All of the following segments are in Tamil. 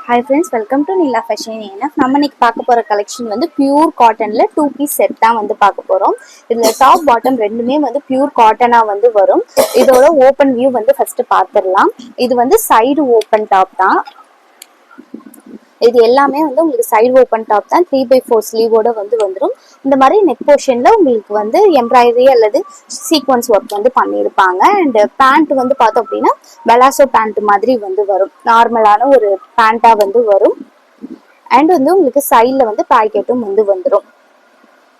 Hi friends, welcome to Nila Fashion ANF. நம்ம இன்னைக்கு பார்க்க போற கலெக்ஷன் வந்து பியூர் காட்டன்ல 2 பீஸ் செட் தான் வந்து பார்க்க போறோம். இதுல டாப் பாட்டம் ரெண்டுமே வந்து பியூர் காட்டனா வந்து வரும். இதோட ஓபன் வியூ வந்து ஃபர்ஸ்ட் பார்த்துடலாம். இது வந்து சைடு ஓபன் டாப் தான். இது எல்லாமே வந்து உங்களுக்கு சைடு ஓபன் டாப் தான். 3/4 ஸ்லீவோட வந்து வந்துடும். இந்த மாதிரி நெக் போர்ஷன்ல உங்களுக்கு வந்து எம்ப்ராய்டரி அல்லது சீக்வன்ஸ் ஒர்க் வந்து பண்ணியிருப்பாங்க. அண்ட் பேண்ட் வந்து பார்த்தோம் அப்படின்னா பெலாசோ பேண்ட் மாதிரி வந்து வரும். நார்மலான ஒரு பேண்டா வந்து வரும். அண்ட் வந்து உங்களுக்கு சைடில் வந்து பாக்கெட்டும் வந்து வந்துடும்.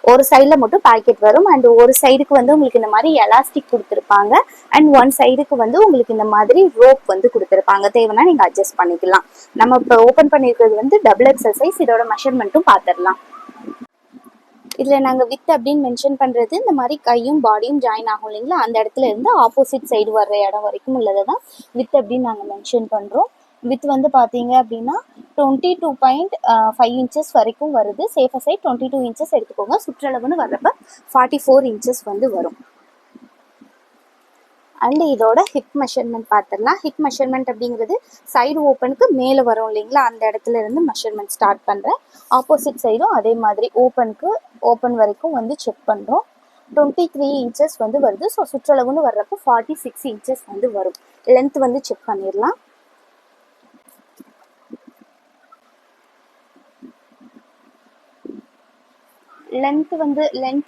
ஒரு சைடில் மட்டும் பாக்கெட் வரும். அண்ட் ஒரு சைடுக்கு வந்து உங்களுக்கு இந்த மாதிரி எலாஸ்டிக் கொடுத்துருப்பாங்க. அண்ட் ஒன் சைடுக்கு வந்து உங்களுக்கு இந்த மாதிரி ரோப் வந்து கொடுத்துருப்பாங்க. தேவைன்னா நீங்கள் அட்ஜஸ்ட் பண்ணிக்கலாம். நம்ம இப்போ ஓப்பன் பண்ணியிருக்கிறது வந்து XXL சைஸ். இதோட மெஷர்மெண்ட்டும் பார்த்துடலாம். இதில் நாங்கள் வித் அப்படின்னு மென்ஷன் பண்ணுறது இந்த மாதிரி கையும் பாடியும் ஜாயின் ஆகும் இல்லைங்களா, அந்த இடத்துல இருந்து ஆப்போசிட் சைடு வர்ற இடம் வரைக்கும் உள்ளதை தான் வித் அப்படின்னு நாங்கள் மென்ஷன் பண்ணுறோம். வித் வந்து பார்த்தீங்க அப்படின்னா 22.5 இன்ச்சஸ் வரைக்கும் வருது. சேஃபர் சைட் 22 இன்ச்சஸ் எடுத்துக்கோங்க. சுற்றளவுன்னு வர்றப்ப 44 இன்ச்சஸ் வந்து வரும். அண்ட் இதோட ஹிப் மெஷர்மெண்ட் பார்த்துடலாம். ஹிப் மெஷர்மெண்ட் அப்படிங்கிறது சைடு ஓப்பனுக்கு மேலே வரும் இல்லைங்களா, அந்த இடத்துல இருந்து மெஷர்மெண்ட் ஸ்டார்ட் பண்ணுறேன். ஆப்போசிட் சைடும் அதே மாதிரி ஓப்பன் வரைக்கும் வந்து செக் பண்ணுறோம். 23 இன்ச்சஸ் வந்து வருது. ஸோ சுற்றளவுன்னு வர்றப்போ 46 இன்ச்சஸ் வந்து வரும். லென்த் வந்து செக் பண்ணிடலாம். லென்த்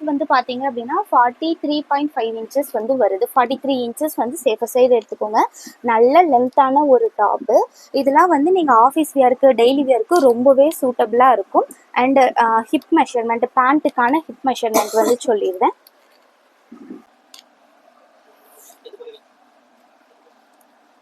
வந்து பார்த்தீங்க அப்படின்னா 43.5 இன்ச்சஸ் வந்து வருது. 43 இன்ச்சஸ் வந்து சேஃபர் சைடு எடுத்துக்கோங்க. நல்ல லென்த்தான ஒரு டாப்பு. இதெல்லாம் வந்து நீங்கள் ஆஃபீஸ் வியருக்கு டெய்லி வியருக்கு ரொம்பவே சூட்டபிளாக இருக்கும். அண்டு ஹிப் மெஷர்மெண்ட், பேண்ட்டுக்கான ஹிப் மெஷர்மெண்ட் வந்து சொல்லிடுறேன்.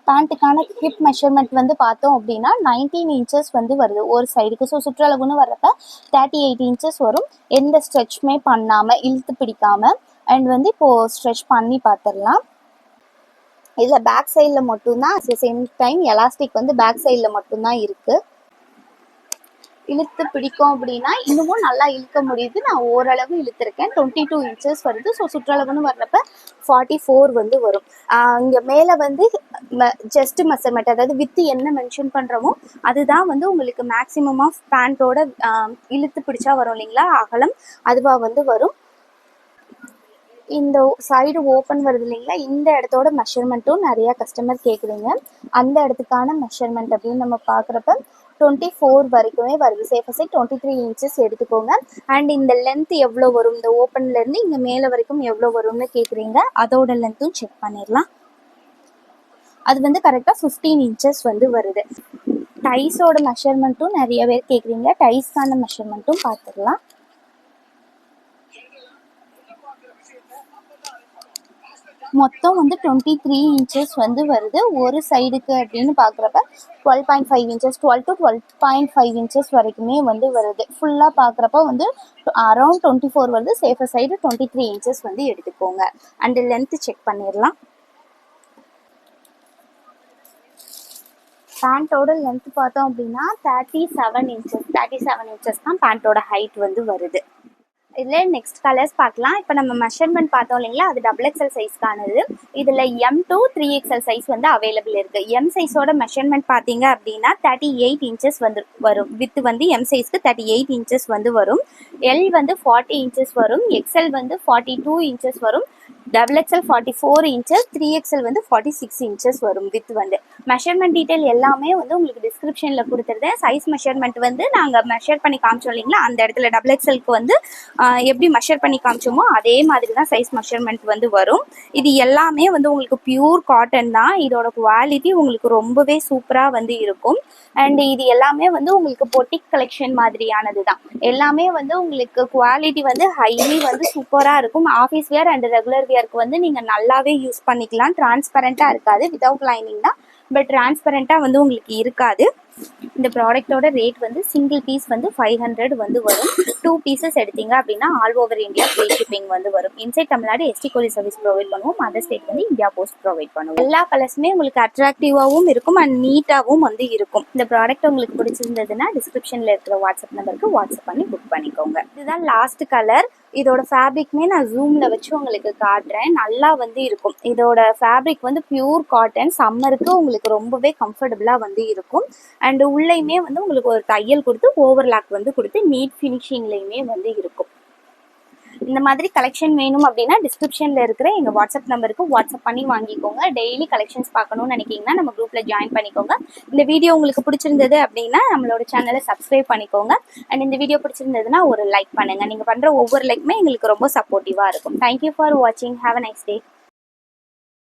பேண்ட்டுக்கான ஹிப் மெஷர்மெண்ட் வந்து பார்த்தோம் அப்படின்னா 19 இன்ச்சஸ் வந்து வருது ஒரு சைடுக்கு. ஸோ சுற்றளவுன்னு வர்றப்ப 38 இன்ச்சஸ் வரும். எந்த ஸ்ட்ரெச்சுமே பண்ணாமல் இழுத்து பிடிக்காமல். அண்ட் வந்து இப்போது ஸ்ட்ரெச் பண்ணி பார்த்துடலாம். இதில் பேக் சைடில் மட்டும்தான், at the same time elastic வந்து பேக் சைடில் மட்டும்தான் இருக்குது. இழுத்து பிடிக்கும் அப்படின்னா இன்னமும் நல்லா இழுக்க முடியுது. நான் ஓரளவு இழுத்துருக்கேன். 22 இன்ச்சஸ் வருது. ஸோ சுற்றளவுன்னு வர்றப்ப 44 வந்து வரும். இங்கே மேலே வந்து ஜஸ்ட் மெஷர்மெண்ட், அதாவது வித்து என்ன மென்ஷன் பண்ணுறோமோ அதுதான் வந்து உங்களுக்கு மேக்ஸிமம் ஆஃப் பேண்ட்டோட இழுத்து பிடிச்சா வரும் இல்லைங்களா, அகலம் அதுவாக வந்து வரும். இந்த சைடு ஓப்பன் வருது இல்லைங்களா, இந்த இடத்தோட மெஷர்மெண்ட்டும் நிறையா கஸ்டமர் கேட்குறீங்க. அந்த இடத்துக்கான மெஷர்மெண்ட் அப்படின்னு நம்ம பார்க்குறப்ப 24 வரைக்குமே வருது. சேஃபர் சைட் 23 இன்ச்சஸ் எடுத்துக்கோங்க. அண்ட் இந்த லென்த் எவ்வளோ வரும், இந்த ஓப்பன்லேருந்து இங்கே மேலே வரைக்கும் எவ்வளோ வரும்னு கேட்குறீங்க. அதோட லென்த்தும் செக் பண்ணிடலாம். அது வந்து கரெக்டாக 15 இன்ச்சஸ் வந்து வருது. டைஸோட மெஷர்மெண்ட்டும் நிறைய பேர் கேட்குறீங்க. டைஸ்க்கான மெஷர்மெண்ட்டும் பார்த்துடலாம். மொத்தம் வந்து 23 இன்ச்சஸ் வந்து வருது ஒரு சைடுக்கு அப்படின்னு பார்க்குறப்ப 12.5 இன்ச்சஸ் 12 to 12.5 இன்ச்சஸ் வரைக்குமே வந்து வருது. ஃபுல்லாக பார்க்குறப்ப வந்து அரௌண்ட் 24 வருது. சேஃபர் சைடு 23 இன்ச்சஸ் வந்து எடுத்துக்கோங்க. அண்ட் லென்த்து செக் பண்ணிடலாம். பேண்ட்டோட லென்த் பார்த்தோம் அப்படின்னா 37 இன்ச்சஸ் தான் பேண்ட்டோட ஹைட் வந்து வருது. இதில் நெக்ஸ்ட் கலர்ஸ் பார்க்கலாம். இப்போ நம்ம மெஷர்மெண்ட் பார்த்தோம் இல்லைங்களா, அது XXL சைஸ்க்கானது. இதில் M to 3XL சைஸ் வந்து அவைலபிள் இருக்குது. எம் சைஸோட மெஷர்மெண்ட் பார்த்தீங்க அப்படின்னா 38 இன்ச்சஸ் வந்து வரும். வித் வந்து எம் சைஸ்க்கு 38 இன்ச்சஸ் வந்து வரும். எல் வந்து 40 இன்ச்சஸ் வரும். XL வந்து 42 இன்ச்சஸ் வரும். XXL 44 இன்ச்சஸ், 3XL வந்து 46 இன்ச்சஸ் வரும். வித் வந்து மெஷர்மெண்ட் டீட்டெயில் எல்லாமே வந்து உங்களுக்கு டிஸ்கிரிப்ஷனில் கொடுத்துருந்தேன். சைஸ் மெஷர்மெண்ட் வந்து நாங்கள் மெஷர் பண்ணி காமிச்சோம் இல்லைங்களா, அந்த இடத்துல XXLக்கு வந்து எப்படி மெஷர் பண்ணி காமிச்சோமோ அதே மாதிரி தான் சைஸ் மெஷர்மெண்ட் வந்து வரும். இது எல்லாமே வந்து உங்களுக்கு பியூர் காட்டன் தான். இதோட குவாலிட்டி உங்களுக்கு ரொம்பவே சூப்பராக வந்து இருக்கும். அண்ட் இது எல்லாமே வந்து உங்களுக்கு பொட்டிக் கலெக்ஷன் மாதிரியானது தான். எல்லாமே வந்து உங்களுக்கு குவாலிட்டி வந்து ஹைலி வந்து சூப்பராக இருக்கும். ஆஃபீஸ் வேர் அண்ட் ரெகுலர் வியருக்கு வந்து நீங்கள் நல்லாவே யூஸ் பண்ணிக்கலாம். டிரான்ஸ்பரண்ட்டாக இருக்காது. வித்தவுட் லைனிங் தான், பட் டிரான்ஸ்பரண்ட்டாக வந்து உங்களுக்கு இருக்காது. இந்த ப்ராடக்டோட ரேட் வந்து சிங்கிள் பீஸ் வந்து 500 வந்து வரும். 2 பீசஸ் எடுத்தீங்க அப்படின்னா all over India free shipping வந்து வரும். Inside Tamil Nadu ST courier service provide பண்ணுவோம். அதர் ஸ்டேட் வந்து இந்தியா போஸ்ட் ப்ரொவைட் பண்ணுவோம். எல்லா கலர்ஸுமே உங்களுக்கு அட்ராக்டிவாகவும் இருக்கும் அண்ட் நீட்டாகவும் வந்து இருக்கும். இந்த ப்ராடக்ட் உங்களுக்கு பிடிச்சிருந்ததுன்னா டிஸ்கிரிப்ஷனில் இருக்கிற வாட்ஸ்அப் நம்பருக்கு வாட்ஸ்அப் பண்ணி புக் பண்ணிக்கோங்க. இதுதான் லாஸ்ட் கலர். இதோட ஃபேப்ரிக்மே நான் ஜூமில் வச்சு உங்களுக்கு காட்டுறேன். நல்லா வந்து இருக்கும். இதோட ஃபேப்ரிக் வந்து பியூர் காட்டன். சம்மருக்கு உங்களுக்கு ரொம்பவே கம்ஃபர்டபுளாக வந்து இருக்கும். அண்ட் உள்ளேயுமே வந்து உங்களுக்கு ஒரு தையல் கொடுத்து ஓவர்லாக் வந்து கொடுத்து நீட் ஃபினிஷிங்லேயுமே வந்து இருக்கும். இந்த மாதிரி கலெக்ஷன் வேணும் அப்படின்னா டிஸ்கிரிப்ஷனில் இருக்கிற எங்கள் வாட்ஸ்அப் நம்பருக்கு வாட்ஸ்அப் பண்ணி வாங்கிக்கோங்க. டெய்லி கலெக்ஷன்ஸ் பார்க்கணும்னு நினைக்கிங்கன்னா நம்ம குரூப்பில் ஜாயின் பண்ணிக்கோங்க. இந்த வீடியோ உங்களுக்கு பிடிச்சிருந்தது அப்படின்னா நம்மளோட சேனலை சப்ஸ்கிரைப் பண்ணிக்கோங்க. அண்ட் இந்த வீடியோ பிடிச்சிருந்ததுன்னா ஒரு லைக் பண்ணுங்கள். நீங்கள் பண்ணுற ஒவ்வொரு லைக்குமே எங்களுக்கு ரொம்ப சப்போர்ட்டிவாக இருக்கும். தேங்க்யூ ஃபார் வாட்சிங். Have a nice day.